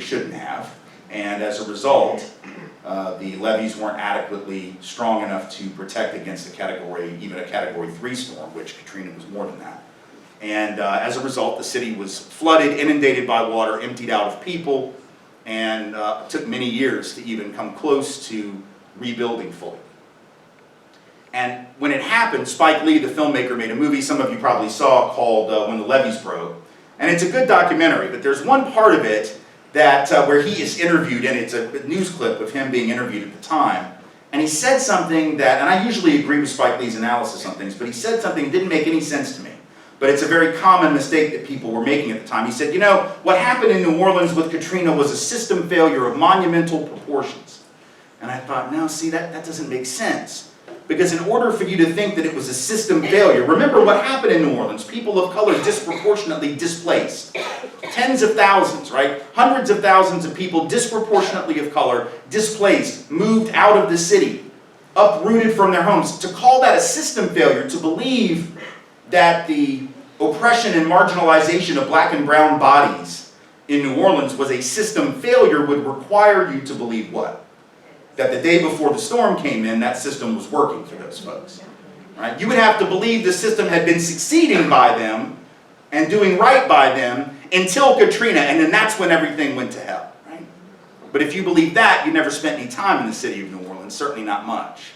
they shouldn't have. And as a result, the levees weren't adequately strong enough to protect against even a Category 3 storm, which Katrina was more than that. And as a result, the city was flooded, inundated by water, emptied out of people, and it took many years to even come close to rebuilding fully. And when it happened, Spike Lee, the filmmaker, made a movie some of you probably saw called When the Levees Broke. And it's a good documentary, but there's one part of it that where he is interviewed, and it's a news clip of him being interviewed at the time. And he said something that, and I usually agree with Spike Lee's analysis on things, but he said something that didn't make any sense to me. But it's a very common mistake that people were making at the time. He said, you know, what happened in New Orleans with Katrina was a system failure of monumental proportions. And I thought, no, see, that doesn't make sense. Because in order for you to think that it was a system failure, remember what happened in New Orleans. People of color disproportionately displaced. Tens of thousands, right? Hundreds of thousands of people disproportionately of color displaced, moved out of the city, uprooted from their homes. To call that a system failure, to believe that the oppression and marginalization of black and brown bodies in New Orleans was a system failure would require you to believe what? That the day before the storm came in, that system was working for those folks. Right? You would have to believe the system had been succeeding by them and doing right by them until Katrina, and then that's when everything went to hell. Right? But if you believe that, you never spent any time in the city of New Orleans, certainly not much.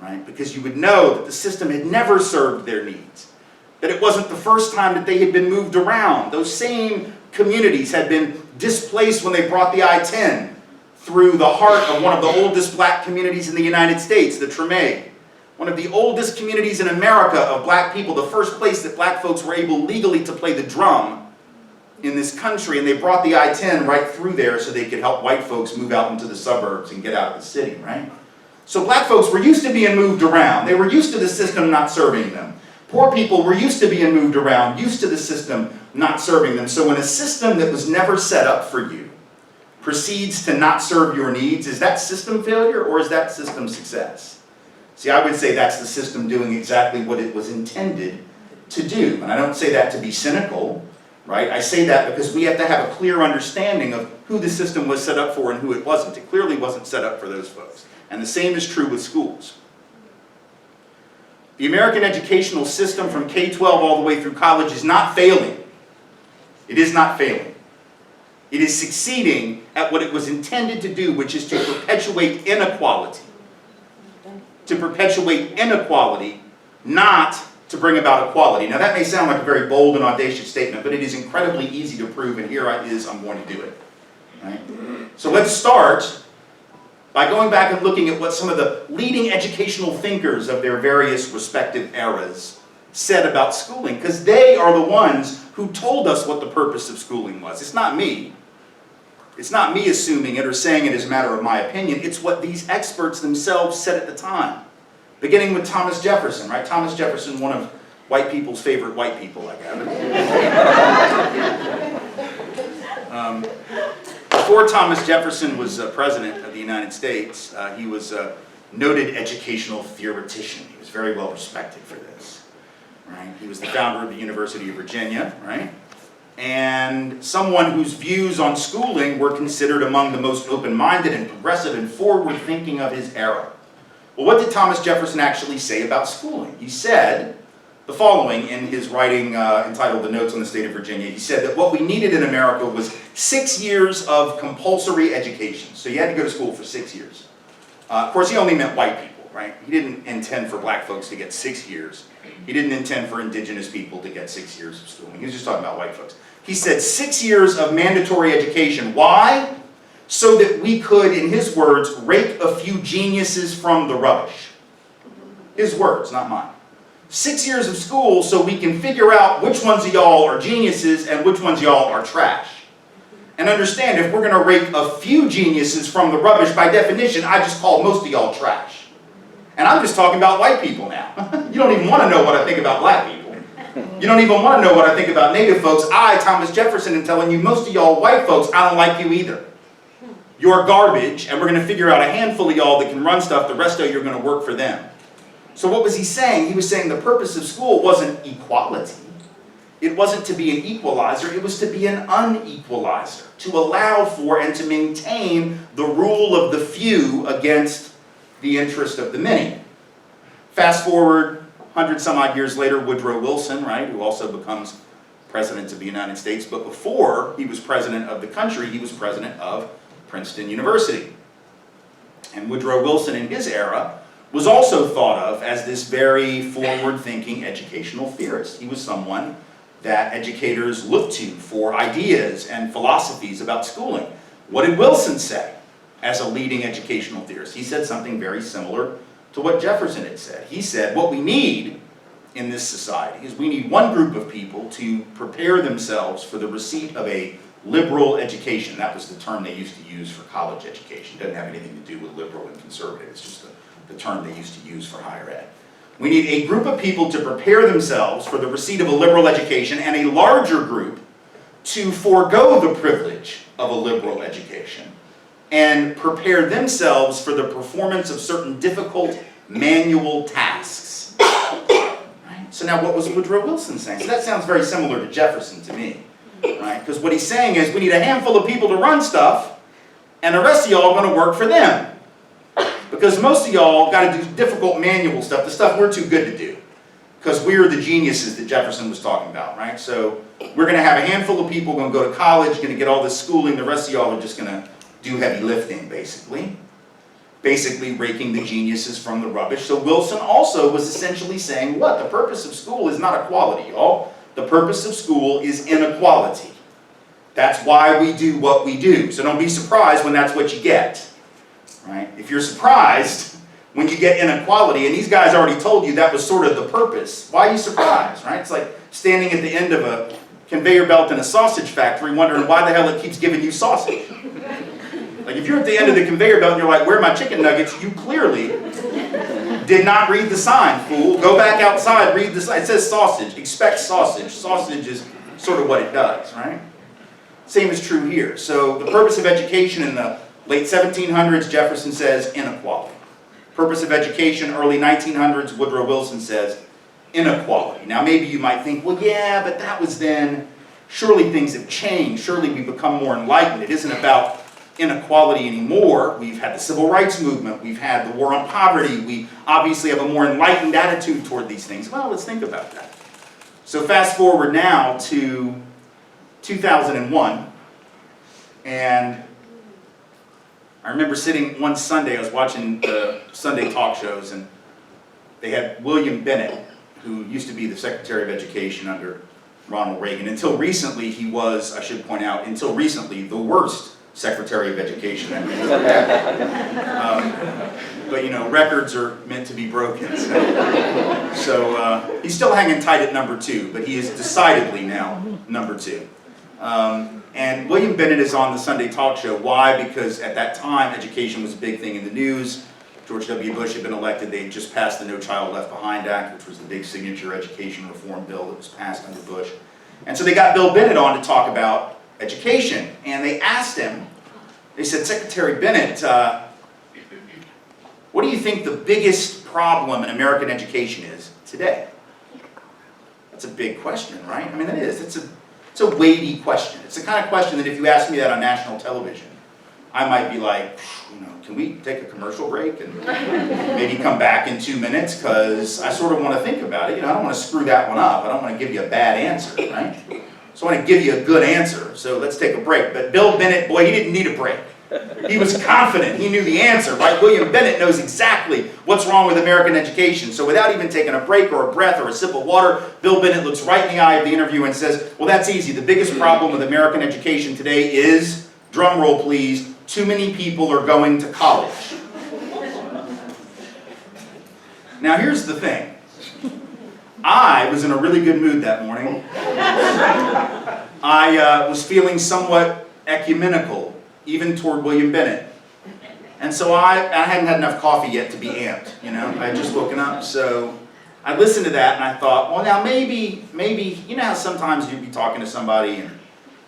Right? Because you would know that the system had never served their needs. That it wasn't the first time that they had been moved around. Those same communities had been displaced when they brought the I-10 through the heart of one of the oldest black communities in the United States, the Treme. One of the oldest communities in America of black people, the first place that black folks were able legally to play the drum in this country, and they brought the I-10 right through there so they could help white folks move out into the suburbs and get out of the city, right? So black folks were used to being moved around. They were used to the system not serving them. Poor people were used to being moved around, used to the system not serving them. So when a system that was never set up for you proceeds to not serve your needs, is that system failure or is that system success? See, I would say that's the system doing exactly what it was intended to do. And I don't say that to be cynical, right? I say that because we have to have a clear understanding of who the system was set up for and who it wasn't. It clearly wasn't set up for those folks. And the same is true with schools. The American educational system from K-12 all the way through college is not failing. It is not failing. It is succeeding at what it was intended to do, which is to perpetuate inequality. To perpetuate inequality, not to bring about equality. Now that may sound like a very bold and audacious statement, but it is incredibly easy to prove, and here it is, I'm going to do it. Right? So let's start by going back and looking at what some of the leading educational thinkers of their various respective eras said about schooling, because they are the ones who told us what the purpose of schooling was. It's not me. It's not me assuming it or saying it as a matter of my opinion. It's what these experts themselves said at the time. Beginning with Thomas Jefferson, right? Thomas Jefferson, one of white people's favorite white people, I gather. Before Thomas Jefferson was president of the United States, he was a noted educational theoretician. He was very well respected for this. Right? He was the founder of the University of Virginia, right? And someone whose views on schooling were considered among the most open-minded and progressive and forward-thinking of his era. Well, what did Thomas Jefferson actually say about schooling? He said the following in his writing entitled The Notes on the State of Virginia. He said that what we needed in America was 6 years of compulsory education. So you had to go to school for 6 years. Of course, he only meant white people, right? He didn't intend for black folks to get 6 years. He didn't intend for indigenous people to get 6 years of schooling. He was just talking about white folks. He said 6 years of mandatory education. Why? So that we could, in his words, rake a few geniuses from the rubbish. His words, not mine. 6 years of school so we can figure out which ones of y'all are geniuses and which ones of y'all are trash. And understand, if we're going to rake a few geniuses from the rubbish, by definition, I just call most of y'all trash. And I'm just talking about white people now. You don't even want to know what I think about black people. You don't even want to know what I think about native folks. I, Thomas Jefferson, am telling you, most of y'all white folks, I don't like you either. You're garbage, and we're going to figure out a handful of y'all that can run stuff. The rest of you are going to work for them. So what was he saying? He was saying the purpose of school wasn't equality. it wasn't to be an equalizer, it was to be an unequalizer, to allow for and to maintain the rule of the few against the interest of the many. Fast forward 100 some odd years later, Woodrow Wilson, right, who also becomes president of the United States, but before he was president of the country, he was president of Princeton University. And Woodrow Wilson in his era was also thought of as this very forward-thinking educational theorist. He was someone that educators looked to for ideas and philosophies about schooling. What did Wilson say as a leading educational theorist? He said something very similar to what Jefferson had said. He said, what we need in this society is we need one group of people to prepare themselves for the receipt of a liberal education. That was the term they used to use for college education. It doesn't have anything to do with liberal and conservative. It's just the term they used to use for higher ed. We need a group of people to prepare themselves for the receipt of a liberal education, and a larger group to forego the privilege of a liberal education and prepare themselves for the performance of certain difficult manual tasks. Right? So now what was Woodrow Wilson saying? So that sounds very similar to Jefferson to me. Right? Because what he's saying is we need a handful of people to run stuff, and the rest of y'all are going to work for them. Because most of y'all got to do difficult manual stuff, the stuff we're too good to do. Because we're the geniuses that Jefferson was talking about, right? So we're going to have a handful of people going to go to college, going to get all this schooling, the rest of y'all are just going to do heavy lifting, basically. Basically raking the geniuses from the rubbish. So Wilson also was essentially saying, what? The purpose of school is not equality, y'all. The purpose of school is inequality. That's why we do what we do. So don't be surprised when that's what you get. Right? If you're surprised when you get inequality, and these guys already told you that was sort of the purpose, why are you surprised? Right? It's like standing at the end of a conveyor belt in a sausage factory wondering why the hell it keeps giving you sausage. Like if you're at the end of the conveyor belt and you're like, where are my chicken nuggets? You clearly did not read the sign, fool. Go back outside, read the sign. It says sausage. Expect sausage. Sausage is sort of what it does, right? Same is true here. So the purpose of education in the late 1700s, Jefferson says inequality. Purpose of education, early 1900s, Woodrow Wilson says inequality. Now maybe you might think, well yeah, but that was then. Surely things have changed. Surely we've become more enlightened. It isn't about inequality anymore. We've had the civil rights movement. We've had the war on poverty. We obviously have a more enlightened attitude toward these things. Well, let's think about that. So fast forward now to 2001, and I remember sitting one Sunday, I was watching the Sunday talk shows, and they had William Bennett, who used to be the Secretary of Education under Ronald Reagan. Until recently, he was, I should point out, until recently, the worst Secretary of Education. But you know, records are meant to be broken. So he's still hanging tight at number 2, but he is decidedly now number 2. And William Bennett is on the Sunday talk show. Why? Because at that time, education was a big thing in the news. George W. Bush had been elected. They had just passed the No Child Left Behind Act, which was the big signature education reform bill that was passed under Bush. And so they got Bill Bennett on to talk about education. And they asked him, they said, Secretary Bennett, what do you think the biggest problem in American education is today? That's a big question, right? I mean, it is. It's a weighty question. It's the kind of question that if you ask me that on national television, I might be like, you know, can we take a commercial break and maybe come back in 2 minutes? Because I sort of want to think about it. You know, I don't want to screw that one up. I don't want to give you a bad answer, right? So I want to give you a good answer. So let's take a break. But Bill Bennett, boy, he didn't need a break. He was confident. He knew the answer, right? William Bennett knows exactly what's wrong with American education. So without even taking a break or a breath or a sip of water, Bill Bennett looks right in the eye of the interviewer and says, well, that's easy. The biggest problem with American education today is, drum roll please, too many people are going to college. Now here's the thing. I was in a really good mood that morning. I was feeling somewhat ecumenical, even toward William Bennett. And so I hadn't had enough coffee yet to be amped, you know. I had just woken up, so I listened to that and I thought, well now maybe, you know how sometimes you'd be talking to somebody and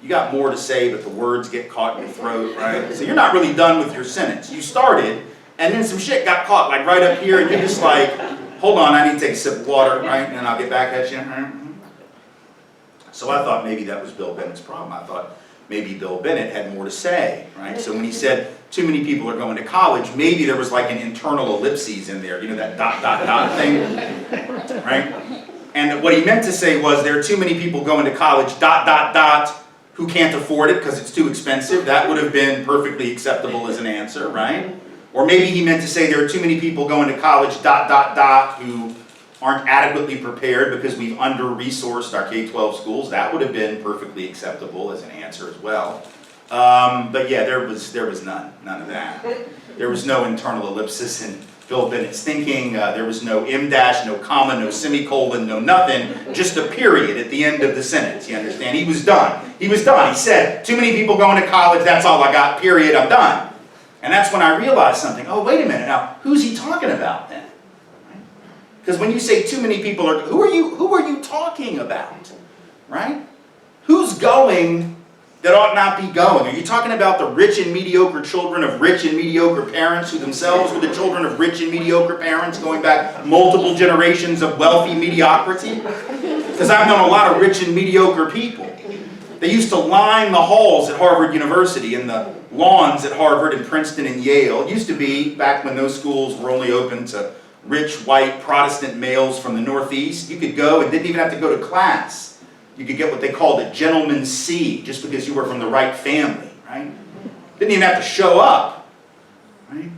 you got more to say but the words get caught in your throat, right? So you're not really done with your sentence. You started and then some shit got caught like right up here and you're just like, hold on, I need to take a sip of water, right? And then I'll get back at you. So I thought maybe that was Bill Bennett's problem. I thought maybe Bill Bennett had more to say, right? So when he said too many people are going to college, maybe there was like an internal ellipses in there, you know, that ... thing, right? And what he meant to say was there are too many people going to college ... who can't afford it because it's too expensive. That would have been perfectly acceptable as an answer, right? Or maybe he meant to say there are too many people going to college ... who aren't adequately prepared because we've under-resourced our K-12 schools. That would have been perfectly acceptable as an answer as well. But yeah, there was none of that. There was no internal ellipsis in Bill Bennett's thinking. There was no M-dash, no comma, no semicolon, no nothing, just a period at the end of the sentence, you understand? He was done. He was done. He said, too many people going to college, that's all I got, period, I'm done. And that's when I realized something. Oh, wait a minute, now, who's he talking about then? Because when you say too many people are, who are you talking about, right? Who's going that ought not be going? Are you talking about the rich and mediocre children of rich and mediocre parents who themselves were the children of rich and mediocre parents going back multiple generations of wealthy mediocrity? Because I've known a lot of rich and mediocre people. They used to line the halls at Harvard University and the lawns at Harvard and Princeton and Yale. It used to be, back when those schools were only open to rich, white, Protestant males from the Northeast, you could go and didn't even have to go to class. You could get what they called a gentleman's C, just because you were from the right family, right? Didn't even have to show up, right?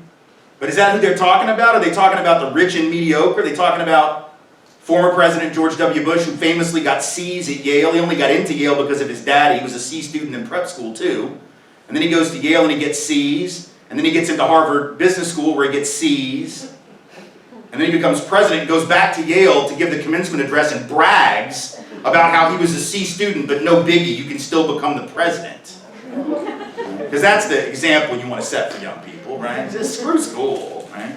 But is that who they're talking about? Are they talking about the rich and mediocre? Are they talking about former President George W. Bush, who famously got C's at Yale? He only got into Yale because of his daddy. He was a C student in prep school, too. And then he goes to Yale and he gets C's. And then he gets into Harvard Business School where he gets C's. And then he becomes president, goes back to Yale to give the commencement address and brags about how he was a C student, but no biggie, you can still become the president. Because that's the example you want to set for young people, right? Just screw school, right?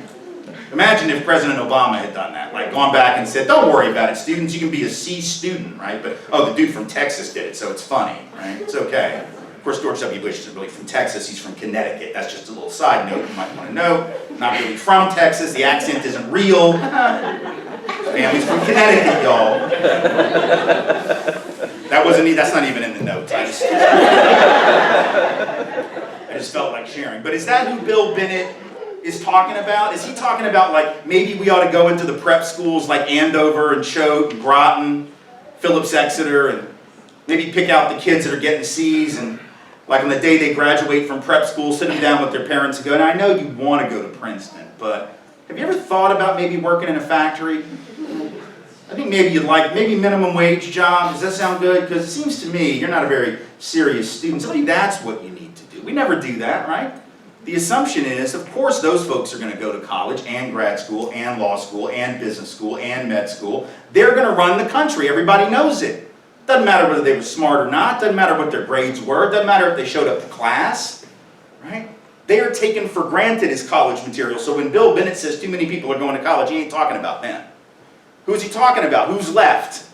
Imagine if President Obama had done that, like gone back and said, don't worry about it, students, you can be a C student, right? But, oh, the dude from Texas did it, so it's funny, right? It's okay. Of course, George W. Bush isn't really from Texas, he's from Connecticut. That's just a little side note you might want to know. Not really from Texas, the accent isn't real. Family's from Connecticut, y'all. That's not even in the notes. I just felt like sharing. But is that who Bill Bennett is talking about? Is he talking about, like, maybe we ought to go into the prep schools like Andover and Choate and Groton, Phillips Exeter, and maybe pick out the kids that are getting C's and, like, on the day they graduate from prep school, sit them down with their parents and go, and I know you want to go to Princeton, but have you ever thought about maybe working in a factory? I think maybe you'd like, maybe minimum wage job. Does that sound good? Because it seems to me you're not a very serious student. So maybe that's what you need to do. We never do that, right? The assumption is, of course, those folks are going to go to college and grad school and law school and business school and med school. They're going to run the country. Everybody knows it. Doesn't matter whether they were smart or not. Doesn't matter what their grades were. Doesn't matter if they showed up to class, right? They are taken for granted as college material. So when Bill Bennett says too many people are going to college, he ain't talking about them. Who's he talking about? Who's left?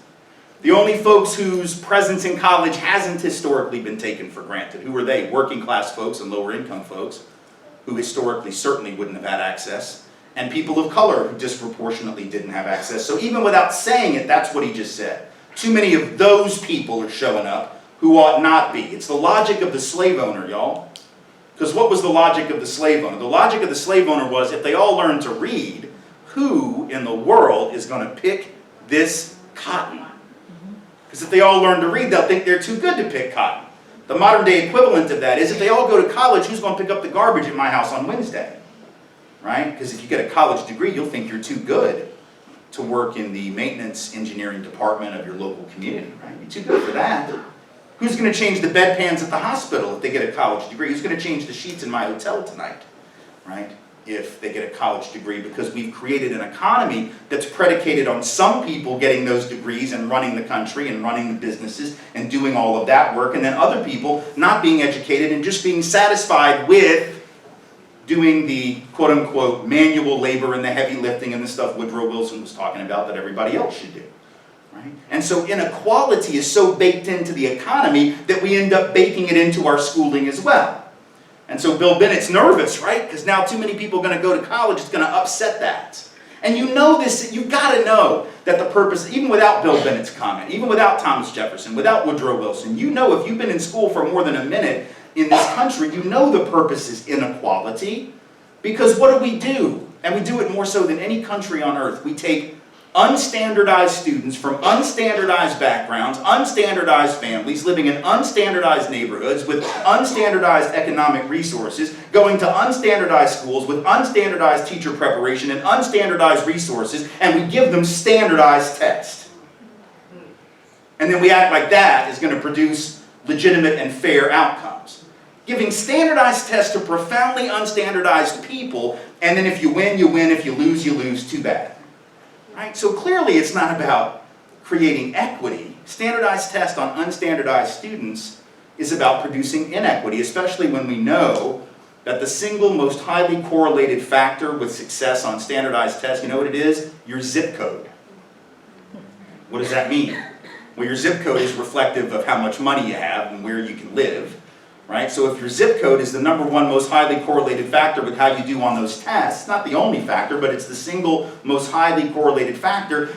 The only folks whose presence in college hasn't historically been taken for granted. Who are they? Working class folks and lower income folks who historically certainly wouldn't have had access, and people of color who disproportionately didn't have access. So even without saying it, that's what he just said. Too many of those people are showing up who ought not be. It's the logic of the slave owner, y'all. Because what was the logic of the slave owner? The logic of the slave owner was if they all learned to read, who in the world is going to pick this cotton? Because if they all learn to read, they'll think they're too good to pick cotton. The modern day equivalent of that is if they all go to college, who's going to pick up the garbage at my house on Wednesday? Right? Because if you get a college degree, you'll think you're too good to work in the maintenance engineering department of your local community. Right? You're too good for that. Who's going to change the bedpans at the hospital if they get a college degree? Who's going to change the sheets in my hotel tonight? Right? If they get a college degree, because we've created an economy that's predicated on some people getting those degrees and running the country and running the businesses and doing all of that work, and then other people not being educated and just being satisfied with doing the quote-unquote manual labor and the heavy lifting and the stuff Woodrow Wilson was talking about that everybody else should do. Right? And so inequality is so baked into the economy that we end up baking it into our schooling as well. And so Bill Bennett's nervous, right? Because now too many people are going to go to college. It's going to upset that. And you know this, you've got to know that the purpose, even without Bill Bennett's comment, even without Thomas Jefferson, without Woodrow Wilson, you know if you've been in school for more than a minute in this country, you know the purpose is inequality. Because what do? And we do it more so than any country on earth. We take unstandardized students from unstandardized backgrounds, unstandardized families, living in unstandardized neighborhoods with unstandardized economic resources, going to unstandardized schools with unstandardized teacher preparation and unstandardized resources, and we give them standardized tests. And then we act like that is going to produce legitimate and fair outcomes. Giving standardized tests to profoundly unstandardized people, and then if you win, you win, if you lose, too bad. Right? So clearly it's not about creating equity. Standardized tests on unstandardized students is about producing inequity, especially when we know that the single most highly correlated factor with success on standardized tests, you know what it is? Your zip code. What does that mean? Well, your zip code is reflective of how much money you have and where you can live. Right? So if your zip code is the #1 most highly correlated factor with how you do on those tests, not the only factor, but it's the single most highly correlated factor,